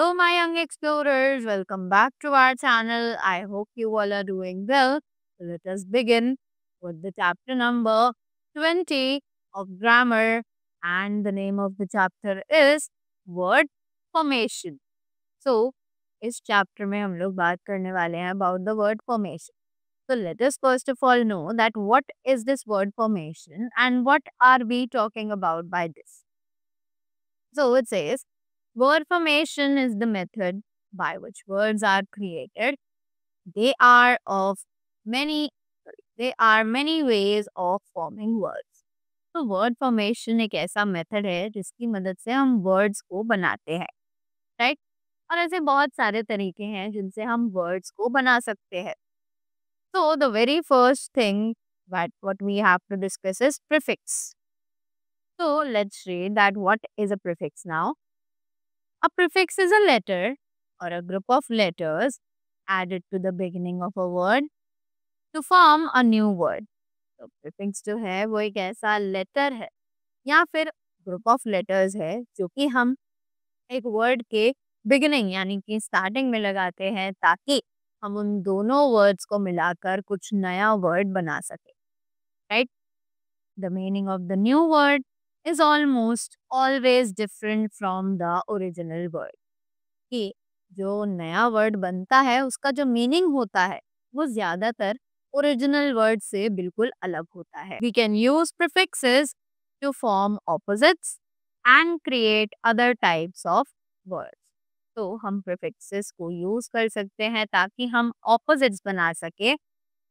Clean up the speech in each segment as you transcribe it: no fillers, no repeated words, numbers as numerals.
Hello, my young explorers. Welcome back to our channel. I hope you all are doing well. So let us begin with the chapter number 20 of grammar, and the name of the chapter is word formation. So, इस chapter में हम लोग बात करने वाले हैं about the word formation. So let us first of all know that what is this word formation and what are we talking about by this. So it says, word formation is the method by which words are created. They are many ways of forming words. तो word formation एक ऐसा method है जिसकी मदद से हम words को बनाते हैं, राइट? और ऐसे बहुत सारे तरीके हैं जिनसे हम वर्ड्स को बना सकते हैं. So the very first thing that what we have to discuss is prefix. So let's read that what is a prefix now. A prefix is a letter or a group of letters added to the beginning of a word to form a new word. तो prefix जो है वो एक ऐसा letter है या फिर group of letters है जो कि हम एक वर्ड के बिगिनिंग यानी कि स्टार्टिंग में लगाते हैं ताकि हम उन दोनों वर्ड्स को मिलाकर कुछ नया वर्ड बना सके, right? The meaning of the new word is almost always different from the original word. कि जो नया वर्ड बनता है उसका जो मीनिंग होता है वो ज्यादातर ओरिजिनल वर्ड से बिल्कुल अलग होता है. We can use prefixes to form opposites and create other types of words. तो हम prefixes को यूज कर सकते हैं ताकि हम opposites बना सके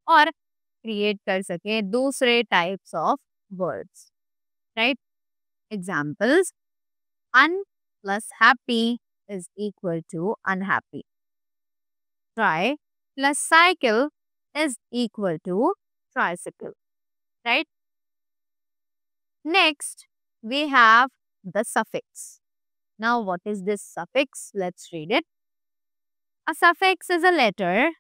और क्रिएट कर सके दूसरे types of words, right? Examples: un plus happy is equal to unhappy. Try plus cycle is equal to tricycle, right? Next, we have the suffix. Now, what is this suffix? Let's read it. A suffix is a letter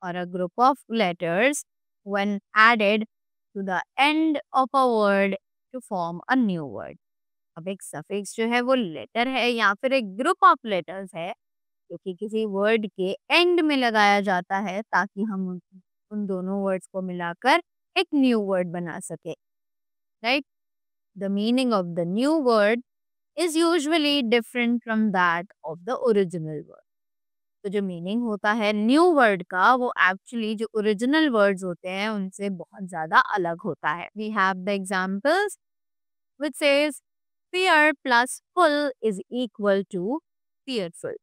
or a group of letters when added to the end of a word to form a new word. अब एक suffix जो है वो letter है या फिर एक group of letters है जो कि किसी वर्ड के एंड में लगाया जाता है ताकि हम उन दोनों वर्ड्स को मिलाकर एक न्यू वर्ड बना सके, right? The meaning of the new word is usually different from that of the original word. तो जो मीनिंग होता है न्यू वर्ड का वो एक्चुअली जो ओरिजिनल वर्ड्स होते हैं उनसे बहुत ज्यादा अलग होता है. We have the examples which says fear plus full is equal to fearful.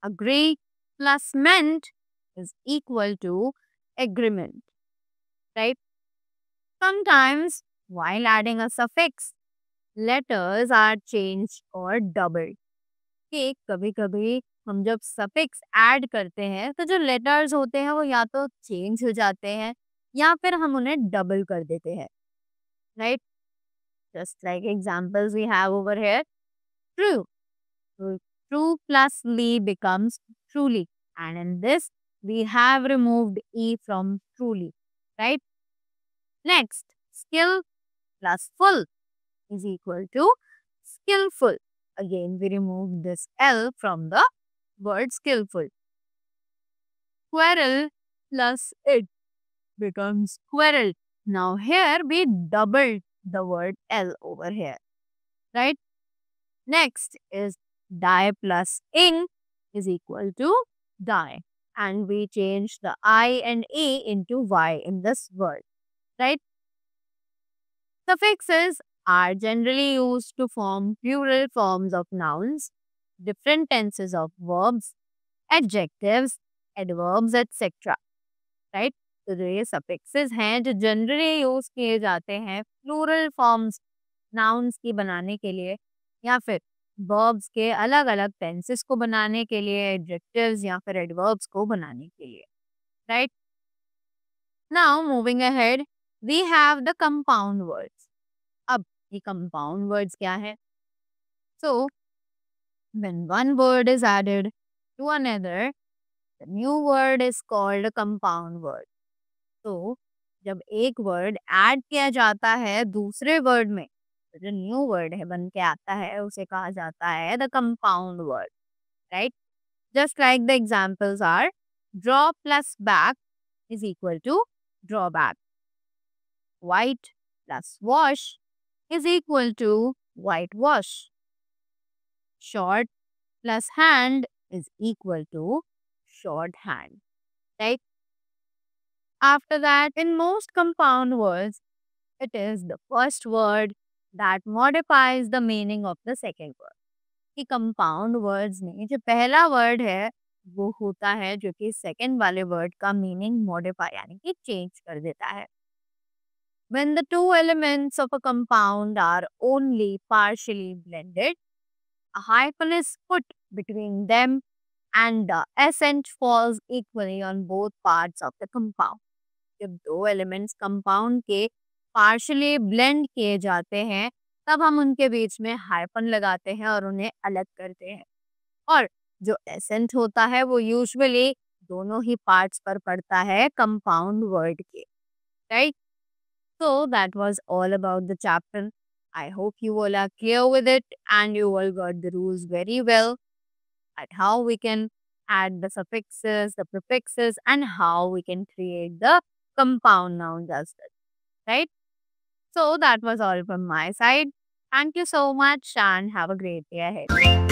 Agree plus meant is equal to agreement, right? Sometimes while adding a suffix, letters are changed or doubled. कि कभी-कभी हम जब suffix add करते हैं तो जो letters होते हैं वो या तो change हो जाते हैं या फिर हम उन्हें double कर देते हैं, right? Just like examples we have over here. True. So, true plus ly becomes truly. And in this, we have removed e from truly. Right? Next, skill plus full is equal to skillful. Again, we remove this l from the word skillful. Quarrel plus it becomes quarrel. Now here we doubled the word L over here, right? Next is die plus ing is equal to die. And we change the I and E into Y in this word, right? Suffixes are generally used to form plural forms of nouns, different tenses of verbs, adjectives, adverbs, etc. Right? तो जो ये suffixes हैं जो generally use किए जाते हैं plural forms nouns की बनाने के लिए या फिर वर्ब्स के अलग अलग टेंसेस को बनाने के लिए, एडजेक्टिव्स या फिर एडवर्ब्स को बनाने के लिए, right? Now moving ahead we have the compound words. अब ये कंपाउंड वर्ड्स क्या है? So when one word is added to another the new word is called a compound word. तो जब एक वर्ड ऐड किया जाता है दूसरे वर्ड में तो जो न्यू वर्ड है बन के आता है उसे कहा जाता है the compound word. right? Just like the examples are, draw plus back is equal to drawback. White plus wash is equal to whitewash. Short plus hand is equal to shorthand, right? After that, in most compound words, it is the first word that modifies the meaning of the second word. कि compound words में जो पहला word है वो होता है जो कि सेकंड वाले वर्ड का मीनिंग मॉडिफाई यानी कि चेंज कर देता है. When the two elements of a compound are only partially blended, a hyphen is put between them and the accent falls equally on both parts of the compound. जब दो elements compound के partially blend किए जाते हैं तब हम उनके बीच में हाइफन लगाते हैं और उन्हें अलग करते हैं. और जो एसेंट होता है वो यूजुअली दोनों ही पार्ट्स पर पड़ता है कंपाउंड वर्ड के, right? So that was all about the chapter. I hope you all are clear with it and you all got the rules very well at how we can add the suffixes, the prefixes, and how we can create the compound nouns as well, right? So that was all from my side. Thank you so much and have a great day ahead.